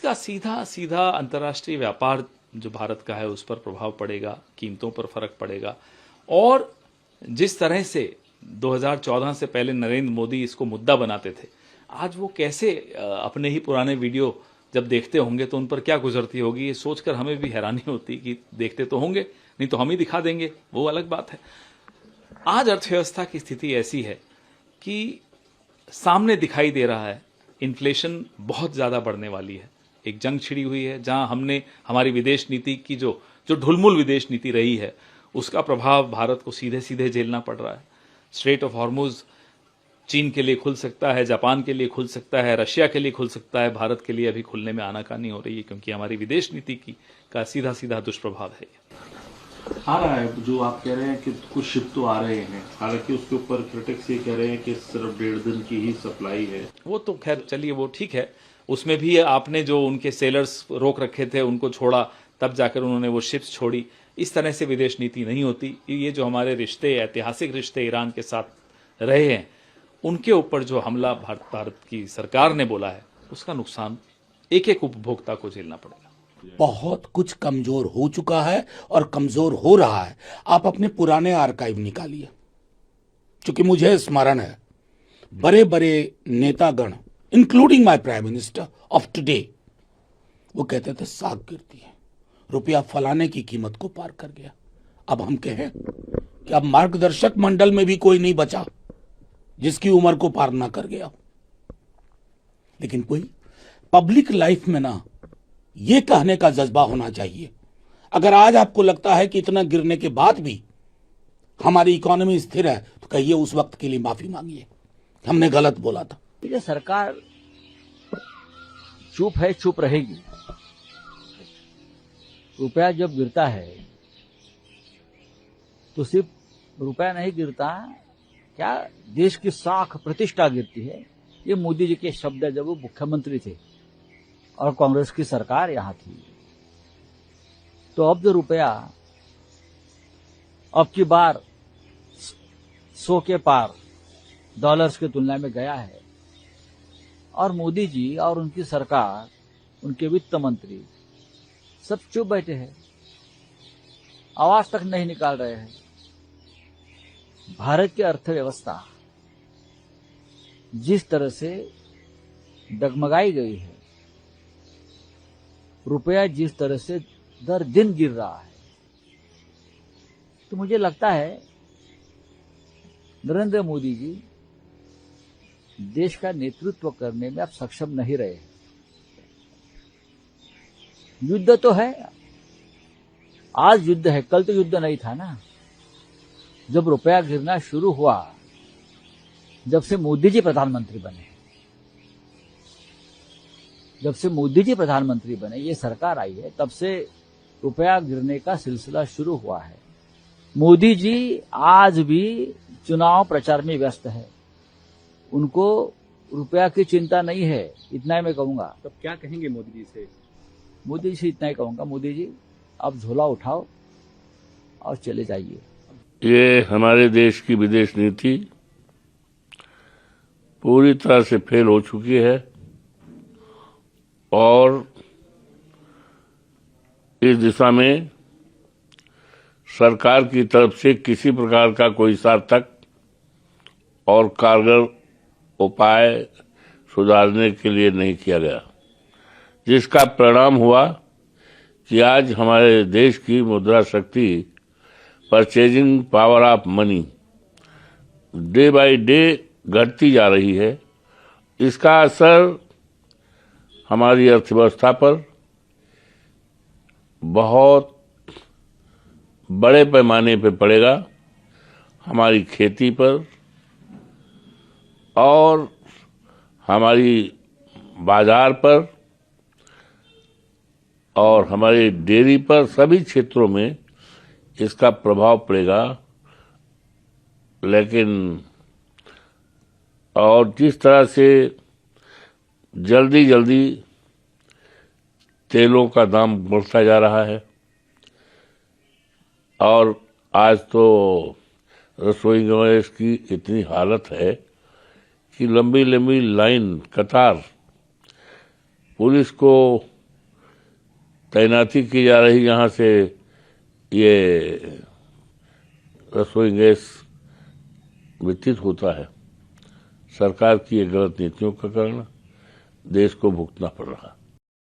इसका सीधा सीधा अंतर्राष्ट्रीय व्यापार जो भारत का है उस पर प्रभाव पड़ेगा, कीमतों पर फर्क पड़ेगा। और जिस तरह से 2014 से पहले नरेंद्र मोदी इसको मुद्दा बनाते थे, आज वो कैसे अपने ही पुराने वीडियो जब देखते होंगे तो उन पर क्या गुजरती होगी, ये सोचकर हमें भी हैरानी होती कि देखते तो होंगे, नहीं तो हम ही दिखा देंगे, वो अलग बात है। आज अर्थव्यवस्था की स्थिति ऐसी है कि सामने दिखाई दे रहा है इन्फ्लेशन बहुत ज्यादा बढ़ने वाली है। एक जंग छिड़ी हुई है जहां हमने हमारी विदेश नीति की जो ढुलमुल विदेश नीति रही है उसका प्रभाव भारत को सीधे सीधे झेलना पड़ रहा है। स्ट्रेट ऑफ हॉर्मुज चीन के लिए खुल सकता है, जापान के लिए खुल सकता है, रशिया के लिए खुल सकता है, भारत के लिए अभी खुलने में आनाकानी हो रही है क्योंकि हमारी विदेश नीति का सीधा सीधा दुष्प्रभाव है। आ रहा है जो आप कह रहे हैं कि कुछ शिप तो आ रहे हैं, हालांकि उसके ऊपर क्रिटिक्स ये कह रहे हैं कि सिर्फ 1.5 दिन की ही सप्लाई है। वो तो खैर चलिए वो ठीक है, उसमें भी आपने जो उनके सेलर्स रोक रखे थे उनको छोड़ा, तब जाकर उन्होंने वो शिप्स छोड़ी। इस तरह से विदेश नीति नहीं होती। ये जो हमारे रिश्ते, ऐतिहासिक रिश्ते ईरान के साथ रहे हैं, उनके ऊपर जो हमला भारत की सरकार ने बोला है उसका नुकसान एक एक उपभोक्ता को झेलना पड़ेगा। बहुत कुछ कमजोर हो चुका है और कमजोर हो रहा है। आप अपने पुराने आर्काइव निकालिए, क्योंकि मुझे स्मरण है बड़े बड़े नेतागण including my prime minister of today, वो कहते थे साख गिरती है, रुपया फलाने की कीमत को पार कर गया। अब हम कहें कि अब मार्गदर्शक मंडल में भी कोई नहीं बचा जिसकी उम्र को पार ना कर गया। लेकिन कोई पब्लिक लाइफ में ना ये कहने का जज्बा होना चाहिए। अगर आज आपको लगता है कि इतना गिरने के बाद भी हमारी इकोनॉमी स्थिर है तो कहिए उस वक्त के लिए माफी मांगिए, हमने गलत बोला था। ये सरकार चुप है, चुप रहेगी। रुपया जब गिरता है तो सिर्फ रुपया नहीं गिरता, क्या देश की साख प्रतिष्ठा गिरती है। ये मोदी जी के शब्द है जब वो मुख्यमंत्री थे और कांग्रेस की सरकार यहां थी। तो अब जो रुपया अब की बार 100 के पार डॉलर्स की तुलना में गया है और मोदी जी और उनकी सरकार, उनके वित्त मंत्री सब चुप बैठे हैं, आवाज तक नहीं निकाल रहे हैं। भारत की अर्थव्यवस्था जिस तरह से डगमगाई गई है, रुपया जिस तरह से दर दिन गिर रहा है, तो मुझे लगता है नरेंद्र मोदी जी देश का नेतृत्व करने में अब सक्षम नहीं रहे। युद्ध तो है, आज युद्ध है, कल तो युद्ध नहीं था ना। जब रुपया गिरना शुरू हुआ, जब से मोदी जी प्रधानमंत्री बने, जब से मोदी जी प्रधानमंत्री बने, ये सरकार आई है, तब से रुपया गिरने का सिलसिला शुरू हुआ है। मोदी जी आज भी चुनाव प्रचार में व्यस्त है, उनको रुपया की चिंता नहीं है, इतना ही मैं कहूंगा। तब क्या कहेंगे मोदी जी से? मोदी जी से इतना ही कहूंगा, मोदी जी आप झोला उठाओ और चले जाइए। ये हमारे देश की विदेश नीति पूरी तरह से फेल हो चुकी है और इस दिशा में सरकार की तरफ से किसी प्रकार का कोई सार्थक और कारगर उपाय सुधारने के लिए नहीं किया गया, जिसका परिणाम हुआ कि आज हमारे देश की मुद्रा शक्ति, purchasing power of money day by day घटती जा रही है। इसका असर हमारी अर्थव्यवस्था पर बहुत बड़े पैमाने पर पड़ेगा, हमारी खेती पर और हमारी बाजार पर और हमारी डेयरी पर, सभी क्षेत्रों में इसका प्रभाव पड़ेगा। लेकिन और जिस तरह से जल्दी जल्दी तेलों का दाम बढ़ता जा रहा है और आज तो रसोई गैस की इतनी हालत है कि लंबी लंबी लाइन, कतार, पुलिस को तैनाती की जा रही यहाँ से ये रसोई गैस वितरित होता है, सरकार की ये गलत नीतियों के कारण देश को भुगतना पड़ रहा है।